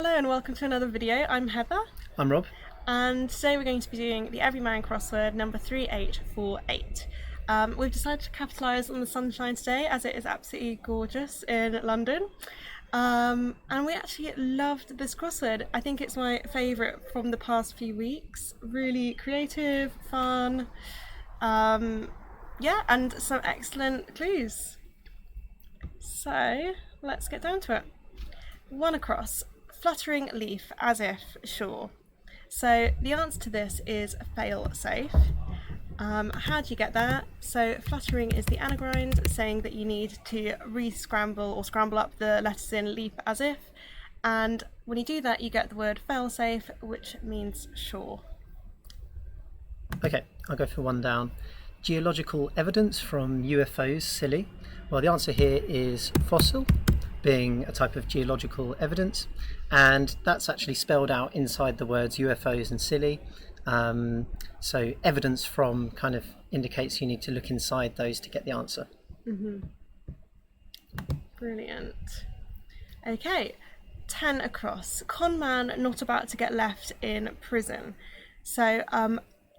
Hello and welcome to another video. I'm Heather. I'm Rob. And today we're going to be doing the Everyman crossword number 3848. We've decided to capitalise on the sunshine today as it is absolutely gorgeous in London. And we actually loved this crossword. I think it's my favourite from the past few weeks. Really creative, fun, yeah, and some excellent clues. So let's get down to it. One across. Fluttering leaf as if sure. So the answer to this is fail safe. How do you get that? So fluttering is the anagram saying that you need to re-scramble or scramble up the letters in leaf as if, and when you do that you get the word fail safe, which means sure. Okay, I'll go for one down. Geological evidence from UFOs, silly. Well, the answer here is fossil, being a type of geological evidence, and that's actually spelled out inside the words UFOs and silly. So evidence from kind of indicates you need to look inside those to get the answer. Brilliant. Okay, 10 across. Conman not about to get left in prison. So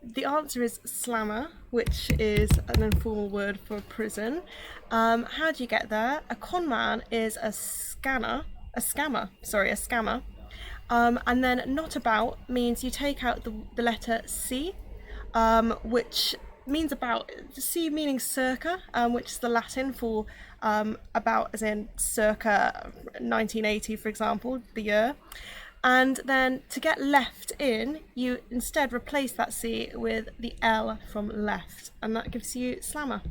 the answer is slammer, which is an informal word for prison. How do you get there? A conman is a scammer. And then not about means you take out the letter C, which means about, C meaning circa, which is the Latin for about, as in circa 1980, for example, the year. And then to get left in, you instead replace that C with the L from left, and that gives you slammer.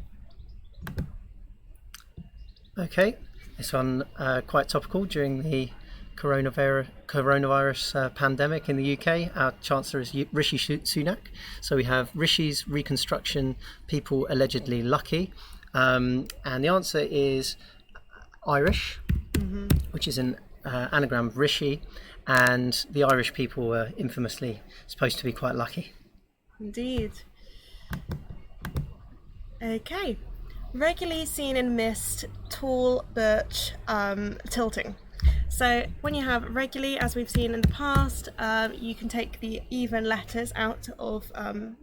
Okay, this one quite topical during the coronavirus pandemic in the UK. Our Chancellor is Rishi Sunak. So we have Rishi's reconstruction, people allegedly lucky. And the answer is Irish, which is an anagram of Rishi. And the Irish people were infamously supposed to be quite lucky. Indeed. Okay. Regularly seen in mist, tall, birch, tilting. So when you have regularly, as we've seen in the past, you can take the even letters out of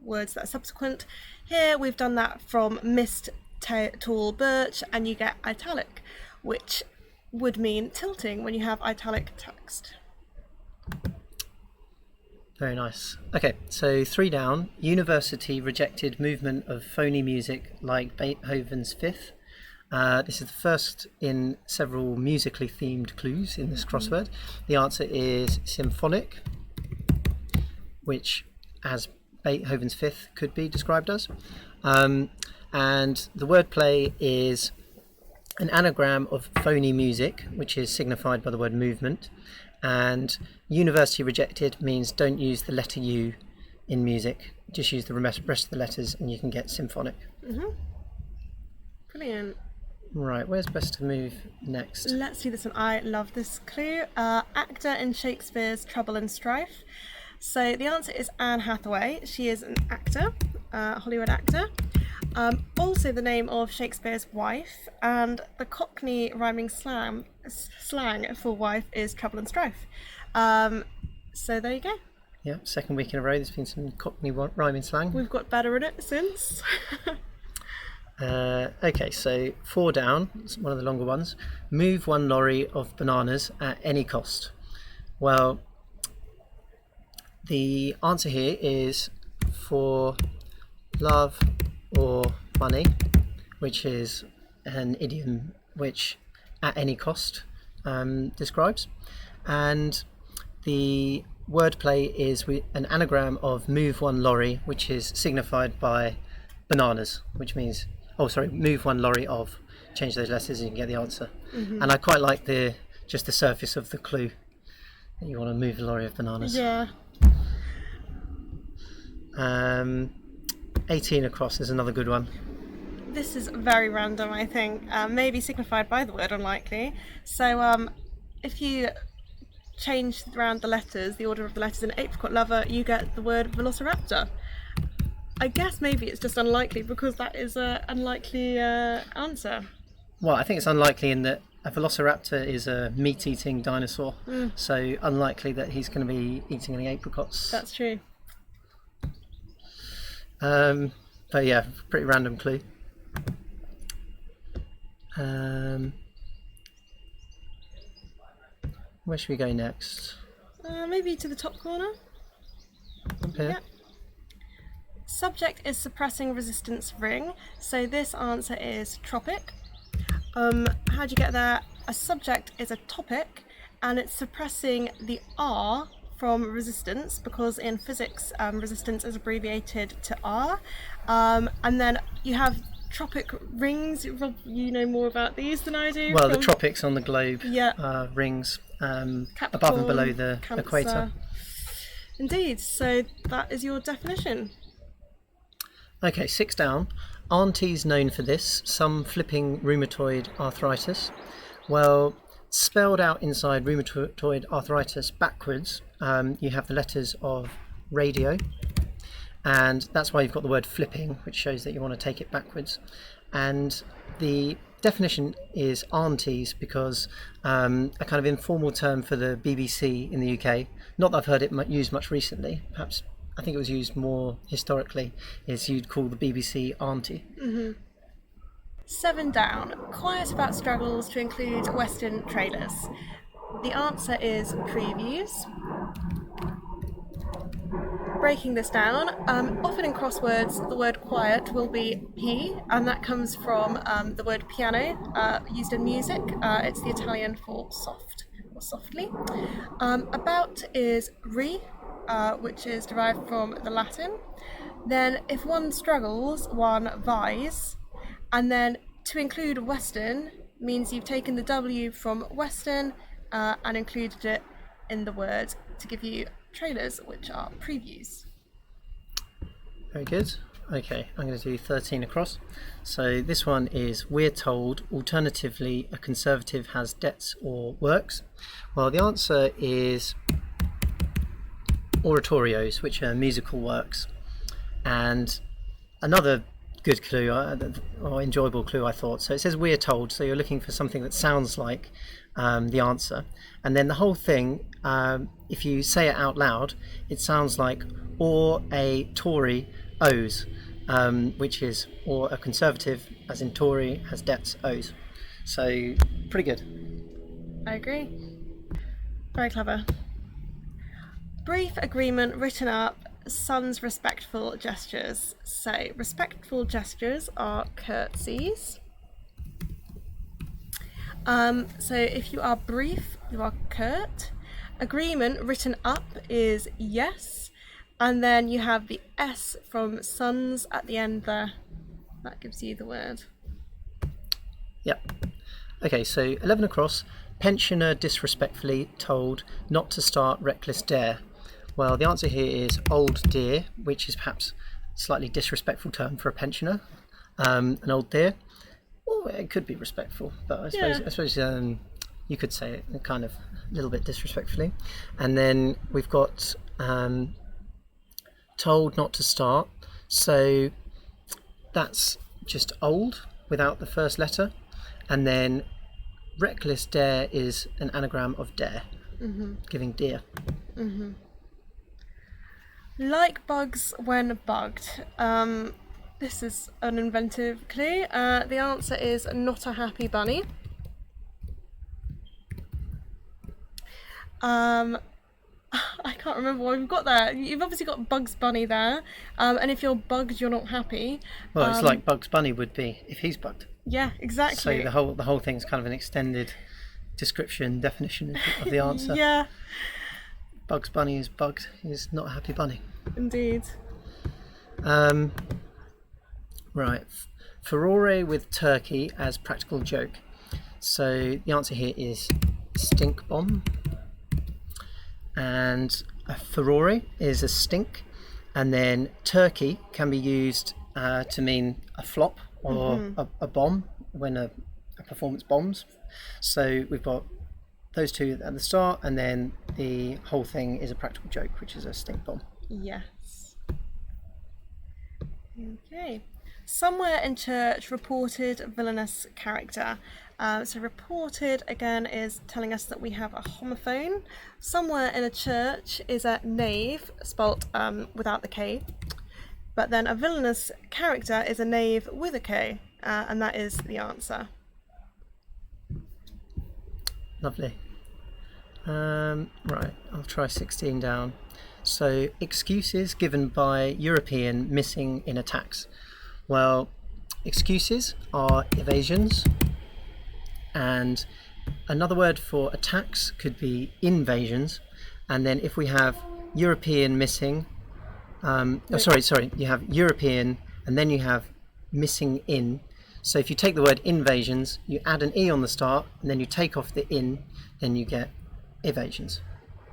words that are subsequent. Here we've done that from mist, tall, birch, and you get italic, which would mean tilting when you have italic text. Very nice. Okay, so 3 down. University rejected movement of phony music like Beethoven's Fifth. This is the first in several musically themed clues in this crossword. The answer is symphonic, which, as Beethoven's Fifth could be described as. And the wordplay is an anagram of phony music, which is signified by the word movement. And university rejected means don't use the letter U in music, just use the rest of the letters and you can get symphonic. Brilliant. Right, where's best to move next? Let's do this one. I love this clue. Actor in Shakespeare's Trouble and Strife. So the answer is Anne Hathaway. She is an actor, Hollywood actor. Also the name of Shakespeare's wife, and the Cockney rhyming slang for wife is trouble and strife. So there you go. Yeah, second week in a row there's been some Cockney rhyming slang. We've got better at it since. Okay, so 4 down, it's one of the longer ones. Move 1 lorry of bananas at any cost. Well, the answer here is for love or money, which is an idiom which at any cost describes, and the wordplay is an anagram of move 1 lorry, which is signified by bananas, which means move 1 lorry of, change those letters and you can get the answer. And I quite like just the surface of the clue that you want to move a lorry of bananas. Yeah. 18 across is another good one. This is very random, I think, maybe signified by the word unlikely. So if you change around the letters, the order of the letters in apricot-lover, you get the word velociraptor. I guess maybe it's just unlikely because that is an unlikely answer. Well, I think it's unlikely in that a velociraptor is a meat-eating dinosaur, so unlikely that he's going to be eating any apricots. That's true. But yeah, pretty random clue. Where should we go next? Maybe to the top corner. Okay. Yeah. Subject is suppressing resistance ring, so this answer is tropic. How do you get there? A subject is a topic, and it's suppressing the R from resistance, because in physics resistance is abbreviated to R. And then you have tropic rings. Rob, you know more about these than I do. Well, the tropics on the globe, Yeah. Rings Capricorn, above and below the Cancer. equator. Indeed, so that is your definition. Okay, 6 down. Auntie's known for this, some flipping rheumatoid arthritis. Well, spelled out inside rheumatoid arthritis backwards, you have the letters of radio, and that's why you've got the word flipping, which shows that you want to take it backwards. And the definition is aunties because a kind of informal term for the BBC in the UK, not that I've heard it used much recently, perhaps I think it was used more historically, is you'd call the BBC auntie. 7 down. Quiet about struggles to include Western trailers. The answer is previews. Breaking this down, often in crosswords the word quiet will be P, and that comes from the word piano, used in music. It's the Italian for soft or softly. About is re, which is derived from the Latin. Then if one struggles, one vies. And then to include Western means you've taken the W from Western and included it in the word to give you trailers, which are previews. Very good. Okay, I'm going to do 13 across. So this one is we're told, alternatively a conservative has debts or works. Well, the answer is oratorios, which are musical works. And another good clue, or enjoyable clue, I thought. So it says we're told, so you're looking for something that sounds like the answer. And then the whole thing, if you say it out loud, it sounds like or a Tory owes, which is or a conservative, as in Tory, has debts owes. So pretty good. I agree. Very clever. Brief agreement written up, son's respectful gestures. So respectful gestures are curtsies. So if you are brief, you are curt. Agreement written up is yes, and then you have the S from sons at the end there. That gives you the word. Yep. Okay, so 11 across. Pensioner disrespectfully told not to start reckless dare. Well, the answer here is old dear, which is perhaps a slightly disrespectful term for a pensioner. An old dear. Well, it could be respectful, but I suppose you could say it kind of a little bit disrespectfully. And then we've got told not to start. So that's just old without the first letter. And then reckless dare is an anagram of dare, giving deer. Like bugs when bugged. This is an inventive clue. The answer is not a happy bunny. I can't remember what we've got there. You've obviously got Bugs Bunny there, and if you're bugged, you're not happy. Well, it's like Bugs Bunny would be if he's bugged. Yeah, exactly. So the whole thing's kind of an extended description, definition of the answer. Yeah. Bugs Bunny is bugged. He's not a happy bunny. Indeed. Right. Furore with turkey as practical joke. So the answer here is stink bomb. And a furore is a stink. And then turkey can be used to mean a flop or a bomb when a performance bombs. So we've got those two at the start, and then the whole thing is a practical joke, which is a stink bomb. Yes. Okay. Somewhere in church reported villainous character. So reported again is telling us that we have a homophone. Somewhere in a church is a knave, spelt without the K. But then a villainous character is a knave with a K, and that is the answer. Lovely. Right, I'll try 16 down. So, excuses given by European missing in attacks. Well, excuses are evasions, and another word for attacks could be invasions. And then if we have European missing, you have European and then you have missing in. So if you take the word invasions, you add an E on the start, and then you take off the in, then you get evasions.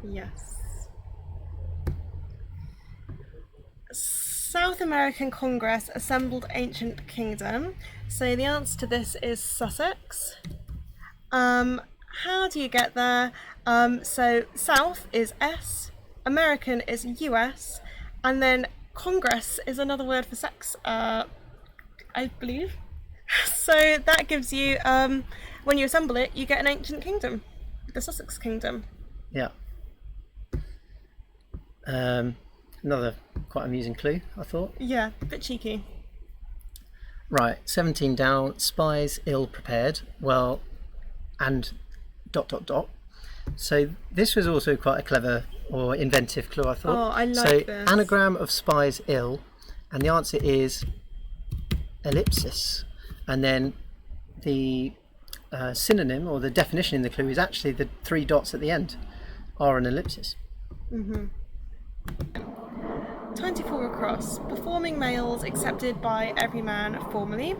Yes. South American Congress assembled ancient kingdom. So the answer to this is Sussex. How do you get there? So South is S, American is US, and then Congress is another word for sex, I believe. So that gives you, when you assemble it, you get an ancient kingdom, the Sussex Kingdom. Yeah. Another quite amusing clue, I thought. Yeah, a bit cheeky. Right, 17 down, spies ill prepared. Well, and ... So this was also quite a clever or inventive clue, I thought. Oh, I like this. So anagram of spies ill, and the answer is ellipsis. And then the synonym or the definition in the clue is actually the 3 dots at the end are an ellipsis. 24 across. Performing males accepted by Everyman formally.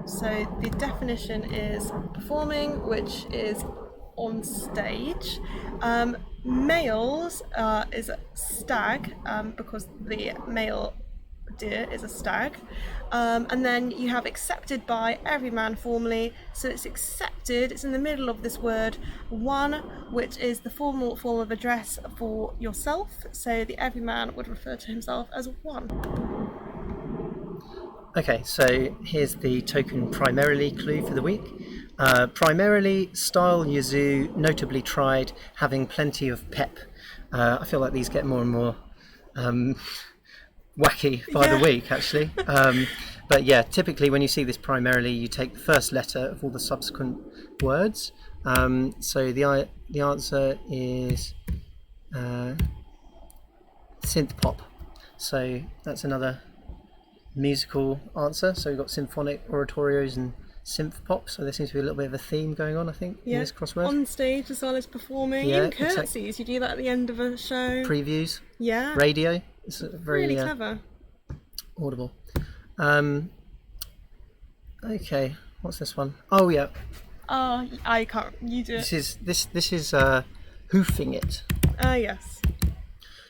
So the definition is performing, which is on stage. Males is a stag, because the male deer is a stag. And then you have accepted by Everyman formally, so it's accepted, it's in the middle of this word one, which is the formal form of address for yourself, so the Everyman would refer to himself as one. Okay, so here's the token primarily clue for the week. Primarily, style Yazoo notably tried, having plenty of pep. I feel like these get more and more wacky by the week, actually. But yeah, typically when you see this primarily, you take the first letter of all the subsequent words. So the answer is synth pop. So that's another musical answer. So we've got symphonic oratorios and synth pop. So there seems to be a little bit of a theme going on, I think, in this crossword. On stage as well as performing. Yeah, Even curtsies, you do that at the end of a show. Previews. Yeah. Radio. It's very really clever. Audible. Okay, what's this one? Oh yeah. Oh, I can't. You do it. This is hoofing it. Yes.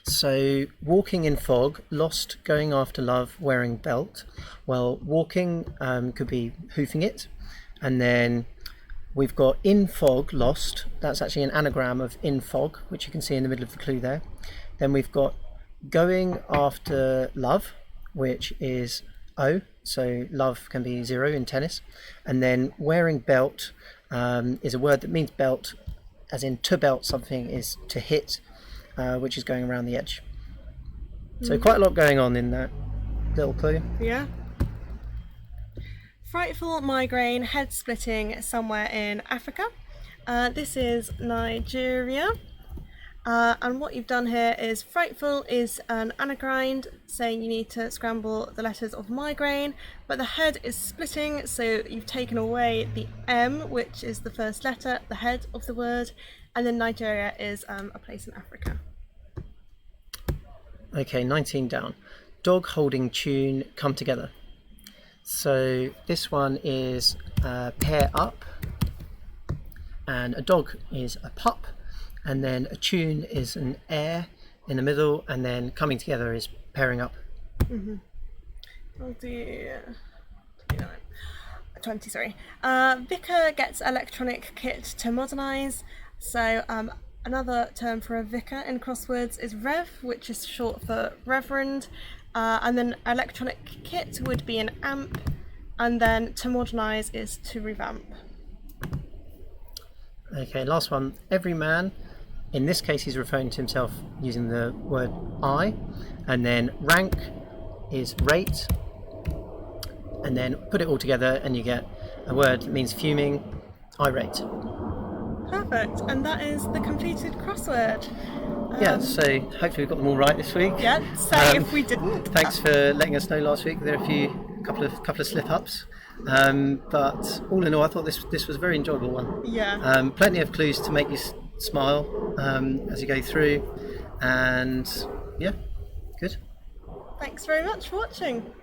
So walking in fog, lost, going after love, wearing belt. Well, walking could be hoofing it, and then we've got in fog, lost. That's actually an anagram of in fog, which you can see in the middle of the clue there. Then we've got going after love, which is O, so love can be 0 in tennis. And then wearing belt is a word that means belt, as in to belt something is to hit, which is going around the edge. So quite a lot going on in that little clue. Yeah. Frightful, migraine, head splitting somewhere in Africa. This is Nigeria. And what you've done here is frightful is an anagram saying you need to scramble the letters of migraine, but the head is splitting, so you've taken away the M, which is the first letter, the head of the word, and then Nigeria is a place in Africa. Okay, 19 down. Dog holding tune, come together. So this one is pair up, and a dog is a pup, and then a tune is an air in the middle, and then coming together is pairing up. I'll do 20, sorry. Vicar gets electronic kit to modernise. So another term for a vicar in crosswords is rev, which is short for reverend. And then electronic kit would be an amp. and then to modernise is to revamp. Okay, last one. Everyman. In this case, he's referring to himself using the word I, and then rank is rate, and then put it all together and you get a word that means fuming, irate. Perfect, and that is the completed crossword. Yeah, so hopefully we've got them all right this week. Yeah, say if we didn't. Thanks for letting us know last week. There are a couple of slip-ups, but all in all, I thought this was a very enjoyable one. Yeah. Plenty of clues to make you smile as you go through, and yeah, good. Thanks very much for watching.